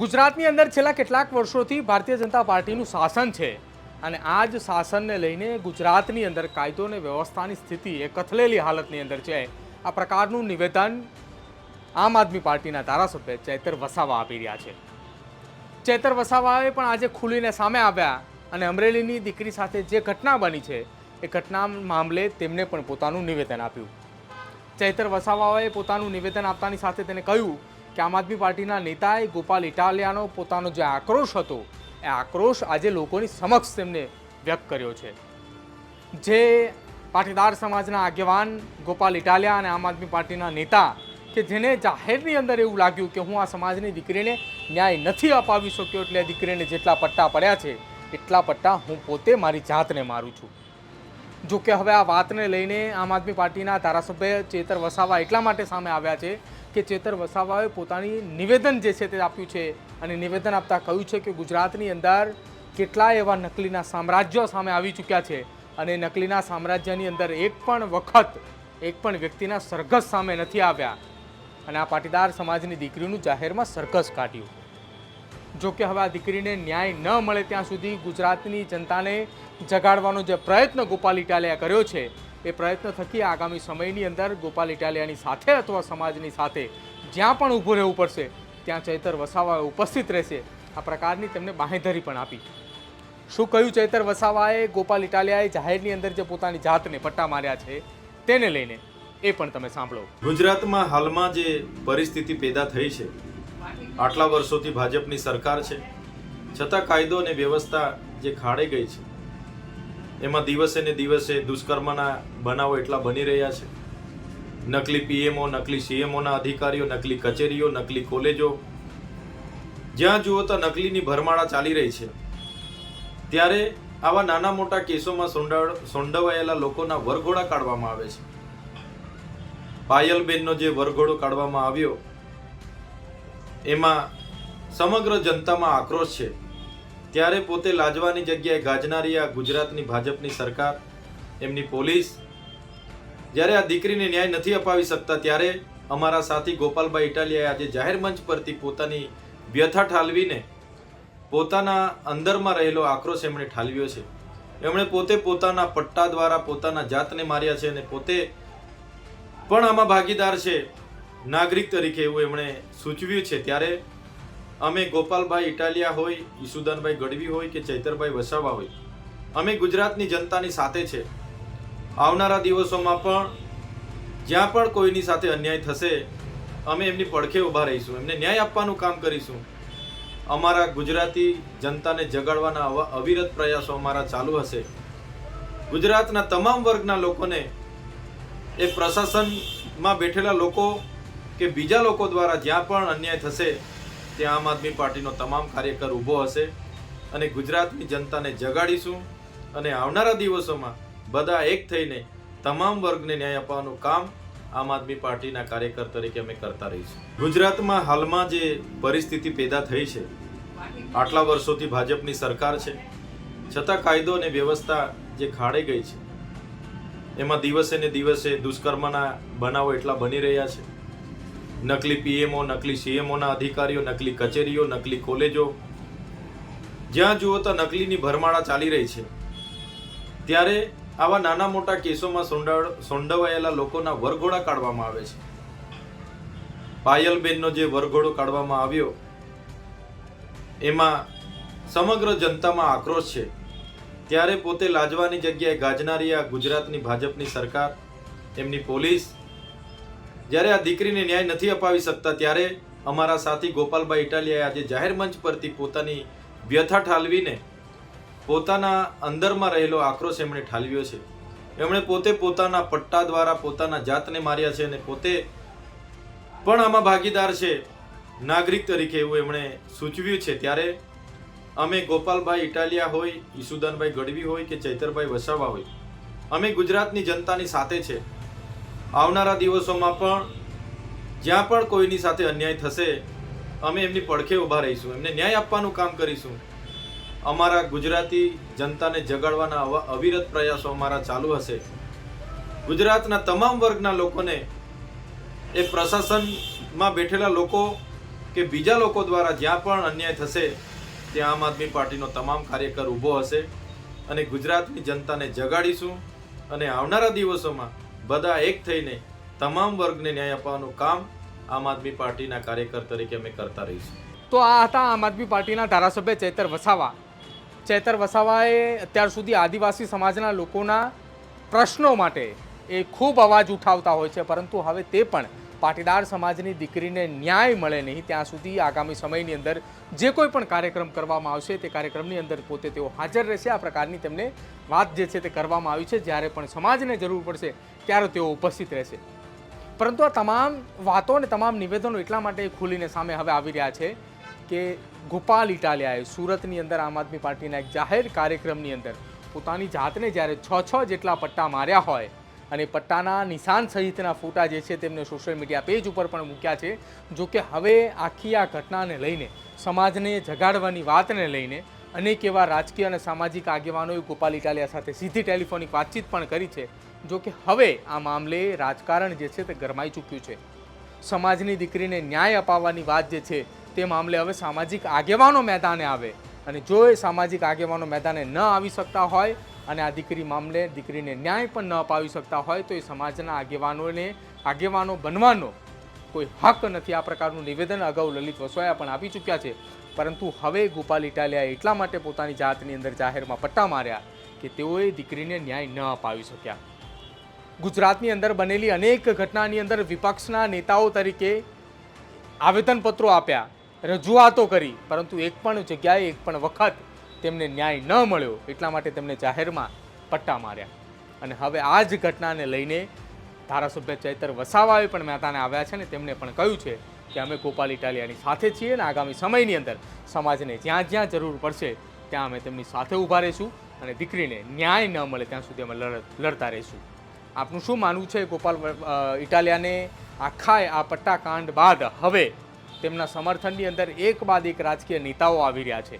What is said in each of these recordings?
ગુજરાતની અંદર છેલ્લા કેટલાક વર્ષોથી ભારતીય જનતા પાર્ટીનું શાસન છે અને આ જ શાસનને લઈને ગુજરાતની અંદર કાયદો અને વ્યવસ્થાની સ્થિતિ એ કથલેલી હાલતની અંદર છે. આ પ્રકારનું નિવેદન આમ આદમી પાર્ટીના ધારાસભ્ય ચૈતર વસાવા આપી રહ્યા છે. ચૈતર વસાવાએ પણ આજે ખુલીને સામે આવ્યા અને અમરેલીની દીકરી સાથે જે ઘટના બની છે એ ઘટના મામલે તેમને પણ પોતાનું નિવેદન આપ્યું. ચૈતર વસાવાએ પોતાનું નિવેદન આપતાની સાથે તેને કહ્યું કે આમ આદમી પાર્ટીના નેતાએ ગોપાલ ઇટાલિયાનો પોતાનો જે આક્રોશ હતો એ આક્રોશ આજે લોકોની સમક્ષ તેમને વ્યક્ત કર્યો છે. જે પાટીદાર સમાજના આગેવાન ગોપાલ ઇટાલિયા અને આમ આદમી પાર્ટીના નેતા કે જેને જાહેરની અંદર એવું લાગ્યું કે હું આ સમાજની દીકરીને ન્યાય નથી અપાવી શક્યો એટલે દીકરીને જેટલા પટ્ટા પડ્યા છે એટલા પટ્ટા હું પોતે મારી જાતને મારું છું. જો કે હવે આ વાતને લઈને આમ આદમી પાર્ટીના ધારાસભ્ય ચૈતર વસાવા એટલા માટે સામે આવ્યા છે કે ચૈતર વસાવાએ પોતાની નિવેદન જે છે તે આપ્યું છે અને નિવેદન આપતા કહ્યું છે કે ગુજરાતની અંદર કેટલાય એવા નકલીના સામ્રાજ્યો સામે આવી ચૂક્યા છે અને નકલીના સામ્રાજ્યની અંદર એક પણ વ્યક્તિના સરઘસ સામે નથી આવ્યા અને આ પાટીદાર સમાજની દીકરીનું જાહેરમાં સરઘસ કાઢ્યું. જો કે હવે આ દીકરીને ન્યાય ન મળે ત્યાં સુધી ગુજરાતની જનતાને જગાડવાનો જે પ્રયત્ન ગોપાલ ઇટાલિયાએ કર્યો છે એ પ્રયત્ન થકી આગામી સમયની અંદર ગોપાલ ઇટાલિયાની સાથે અથવા સમાજની સાથે જ્યાં પણ ઊભું રહેવું પડશે ત્યાં ચૈતર વસાવા ઉપસ્થિત રહેશે. આ પ્રકારની તેમને બાંહેધરી પણ આપી. શું કહ્યું ચૈતર વસાવાએ, ગોપાલ ઇટાલિયાએ જાહેરની અંદર જે પોતાની જાતને પટ્ટા માર્યા છે તેને લઈને એ પણ તમે સાંભળો. ગુજરાતમાં હાલમાં જે પરિસ્થિતિ પેદા થઈ છે, આટલા વર્ષોથી ભાજપની સરકાર છે છતાં કાયદો અને વ્યવસ્થા જે ખાડે ગઈ છે એમાં દિવસે ને દિવસે દુષ્કર્મના બનાવો એટલા બની રહ્યા છે. નકલી પીએમઓ, નકલી સીએમઓના અધિકારીઓ, નકલી કચેરીઓ, નકલી કોલેજો, જ્યાં જુઓ તો નકલીની ભરમાળા ચાલી રહી છે. ત્યારે આવા નાના મોટા કેસોમાં સોંડવાયેલા લોકોના વરઘોડા કાઢવામાં આવે છે. પાયલબેનનો જે વરઘોડો કાઢવામાં આવ્યો એમાં સમગ્ર જનતામાં આક્રોશ છે. ત્યારે પોતે લાજવાની જગ્યાએ ગાજનારી આ ગુજરાતની ભાજપની સરકાર, એમની પોલીસ જ્યારે આ દીકરીને ન્યાય નથી અપાવી શકતા ત્યારે અમારા સાથી ગોપાલભાઈ ઇટાલિયાએ આજે જાહેર મંચ પરથી પોતાની વ્યથા ઠાલવીને પોતાના અંદરમાં રહેલો આક્રોશ એમણે ઠાલવ્યો છે. એમણે પોતે પોતાના પટ્ટા દ્વારા પોતાના જાતને માર્યા છે અને પોતે પણ આમાં ભાગીદાર છે નાગરિક તરીકે એવું એમણે સૂચવ્યું છે. ત્યારે અમે ગોપાલભાઈ ઇટાલિયા હોય, ઈસુદાનભાઈ ગઢવી હોય કે ચૈતરભાઈ વસાવા હોય, અમે ગુજરાતની જનતાની સાથે છે. આવનારા દિવસોમાં પણ જ્યાં પણ કોઈની સાથે અન્યાય થશે અમે એમની પડખે ઊભા રહીશું, એમને ન્યાય આપવાનું કામ કરીશું. અમારા ગુજરાતી જનતાને જગાડવાના અવિરત પ્રયાસો અમારા ચાલુ હશે. ગુજરાતના તમામ વર્ગના લોકોને એ પ્રશાસનમાં બેઠેલા લોકો કે બીજા લોકો દ્વારા જ્યાં પણ અન્યાય થશે ત્યાં આમ આદમી પાર્ટીનો તમામ કાર્યકર ઊભો હશે અને ગુજરાતની જનતાને જગાડીશું અને આવનારા દિવસોમાં બધા એક થઈને તમામ વર્ગને ન્યાય આપવાનું કામ આમ આદમી પાર્ટીના કાર્યકર તરીકે અમે કરતા રહીશું. ગુજરાતમાં હાલમાં જે પરિસ્થિતિ પેદા થઈ છે, આટલા વર્ષોથી ભાજપની સરકાર છે છતાં કાયદો અને વ્યવસ્થા જે ખાડે ગઈ છે એમાં દિવસે ને દિવસે દુષ્કર્મના બનાવો એટલા બની રહ્યા છે. નકલી પીએમઓ, નકલી સીએમઓના અધિકારીઓ, નકલી કચેરીઓ, નકલી કોલેજો, જ્યાં જુઓ તો નકલીની ભરમાળા ચાલી રહી છે. ત્યારે આવા નાના મોટા કેસોમાં સોંડવાયેલા લોકોના વરઘોડા કાઢવામાં આવે છે. પાયલબેનનો જે વરઘોડો કાઢવામાં આવ્યો એમાં સમગ્ર જનતામાં આક્રોશ છે. ત્યારે પોતે લાજવાની જગ્યાએ ગાજનારી આ ગુજરાતની ભાજપની સરકાર, એમની પોલીસ જ્યારે આ દીકરીને ન્યાય નથી અપાવી શકતા ત્યારે અમારા સાથી ગોપાલભાઈ ઇટાલિયાએ આજે જાહેર મંચ પરથી પોતાની વ્યથા ઠાલવીને પોતાના અંદરમાં રહેલો આક્રોશ એમણે ઠાલવ્યો છે. એમણે પોતે પોતાના પટ્ટા દ્વારા પોતાના જાતને માર્યા છે અને પોતે પણ આમાં ભાગીદાર છે નાગરિક તરીકે એવું એમણે સૂચવ્યું છે. ત્યારે અમે ગોપાલભાઈ ઇટાલિયા હોય, ઈસુદાનભાઈ ગઢવી હોય કે ચૈતરભાઈ વસાવા હોય, અમે ગુજરાતની જનતાની સાથે છે. આવનારા દિવસોમાં પણ જ્યાં પણ કોઈની સાથે અન્યાય થશે અમે એમની પડખે ઊભા રહીશું, એમને ન્યાય આપવાનું કામ કરીશું. અમારા ગુજરાતી જનતાને જગાડવાના અવિરત પ્રયાસો અમારા ચાલુ હશે. ગુજરાતના તમામ વર્ગના લોકોને એ પ્રશાસનમાં બેઠેલા લોકો કે બીજા લોકો દ્વારા જ્યાં પણ અન્યાય થશે ત્યાં આમ આદમી પાર્ટીનો તમામ કાર્યકર ઊભો હશે અને ગુજરાતની જનતાને જગાડીશું અને આવનારા દિવસોમાં બધા એક થઈને તમામ વર્ગને ન્યાય અપાવવાનું કામ આમ આદમી પાર્ટીના કાર્યકર તરીકે અમે કરતા રહીશું. તો આ હતા આમ આદમી પાર્ટીના ધારાસભ્ય ચૈતર વસાવા. ચૈતર વસાવાએ અત્યાર સુધી આદિવાસી સમાજના લોકોના પ્રશ્નો માટે એ ખૂબ અવાજ ઉઠાવતા હોય છે, પરંતુ હવે તે પણ પાટીદાર સમાજની દીકરીને ન્યાય મળે નહીં ત્યાં સુધી આગામી સમયની અંદર જે કોઈ પણ કાર્યક્રમ કરવામાં આવશે તે કાર્યક્રમની અંદર પોતે તેઓ હાજર રહેશે. આ પ્રકારની તેમને વાત જે છે તે કરવામાં આવી છે. જ્યારે પણ સમાજને જરૂર પડશે ત્યારે તેઓ ઉપસ્થિત રહેશે. પરંતુ આ તમામ વાતો અને તમામ નિવેદનો એટલા માટે ખુલીને સામે હવે આવી રહ્યા છે કે ગોપાલ ઇટાલિયાએ સુરતની અંદર આમ આદમી પાર્ટીના એક જાહેર કાર્યક્રમની અંદર પોતાની જાતને જ્યારે 6 જેટલા પટ્ટા માર્યા હોય અને પટ્ટાના નિશાન સહિતના ફોટા જે છે તેમને સોશિયલ મીડિયા પેજ ઉપર પણ મૂક્યા છે. જો કે હવે આખી આ ઘટનાને લઈને સમાજને જગાડવાની વાતને લઈને અનેક એવા રાજકીય અને સામાજિક આગેવાનોએ ગોપાલ ઇટાલિયા સાથે સીધી ટેલિફોનિક વાતચીત પણ કરી છે. જો કે હવે આ મામલે રાજકારણ જે છે તે ગરમાઈ ચૂક્યું છે. સમાજની દીકરીને ન્યાય અપાવવાની વાત જે છે તે મામલે હવે સામાજિક આગેવાનો મેદાને આવે અને જો એ સામાજિક આગેવાનો મેદાને ન આવી શકતા હોય અને આ દીકરી મામલે દીકરીને ન્યાય પણ ન અપાવી શકતા હોય તો એ સમાજના આગેવાનો બનવાનો કોઈ હક નથી. આ પ્રકારનું નિવેદન અગાઉ લલિત વસોયા પણ આપી ચૂક્યા છે. પરંતુ હવે ગોપાલ ઇટાલિયાએ એટલા માટે પોતાની જાતની અંદર જાહેરમાં પટ્ટા માર્યા કે તેઓએ દીકરીને ન્યાય ન અપાવી શક્યા. ગુજરાતની અંદર બનેલી અનેક ઘટનાની અંદર વિપક્ષના નેતાઓ તરીકે આવેદનપત્રો આપ્યા, રજૂઆતો કરી, પરંતુ એક પણ જગ્યાએ એક પણ વખત તેમને ન્યાય ન મળ્યો. એટલા માટે તેમને જાહેરમાં પટ્ટા માર્યા. અને હવે આ જ ઘટનાને લઈને ધારાસભ્ય ચૈતર વસાવાએ પણ મેદાને આવ્યા છે અને તેમણે પણ કહ્યું છે કે અમે ગોપાલ ઇટાલિયાની સાથે છીએ અને આગામી સમયની અંદર સમાજને જ્યાં જ્યાં જરૂર પડશે ત્યાં અમે તેમની સાથે ઊભા રહીશું અને દીકરીને ન્યાય ન મળે ત્યાં સુધી અમે લડતા રહીશું. આપનું શું માનવું છે? ગોપાલ ઇટાલિયાને આખા આ પટ્ટાકાંડ બાદ હવે તેમના સમર્થનની અંદર એક બાદ એક રાજકીય નેતાઓ આવી રહ્યા છે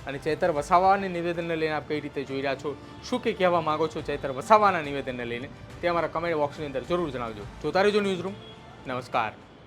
અને ચૈતર વસાવાના નિવેદનને લઈને આપ કઈ રીતે જોઈ રહ્યા છો? શું કે કહેવા માંગો છો ચૈતર વસાવાના નિવેદનને લઈને તે અમારા કમેન્ટ બોક્સની અંદર જરૂર જણાવજો. જોતા રહેજો ન્યૂઝ રૂમ. નમસ્કાર.